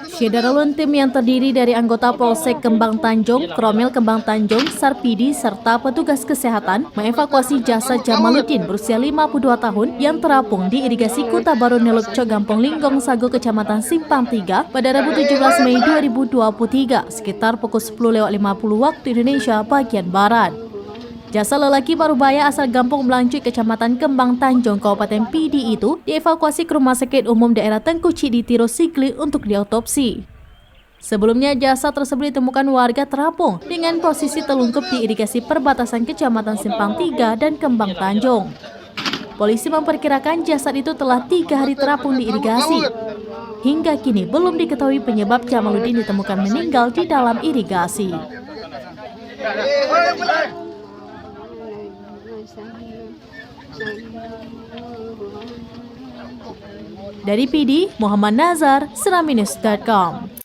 Syederalun tim yang terdiri dari anggota Polsek Kembang Tanjung, Kromil Kembang Tanjung, Sarpidi, serta petugas kesehatan mengevakuasi jasad Jamaluddin berusia 52 tahun yang terapung di irigasi Kuta Baru Nelukco Gampong Linggong Sago Kecamatan Simpang 3 pada Rabu 17 Mei 2023 sekitar pukul 10.50 waktu Indonesia bagian Barat. Jasad lelaki parubaya asal Gampong Melancuy, Kecamatan Kembang Tanjung, Kabupaten Pidi itu dievakuasi ke Rumah Sakit Umum Daerah Tengku Cidi Tiro Sigli untuk diautopsi. Sebelumnya jasad tersebut ditemukan warga terapung dengan posisi telungkup di irigasi perbatasan Kecamatan Simpang 3 dan Kembang Tanjung. Polisi memperkirakan jasad itu telah 3 hari terapung di irigasi. Hingga kini belum diketahui penyebab Jamaluddin ditemukan meninggal di dalam irigasi. Dari PD, Muhammad Nazar, Seraminews.com.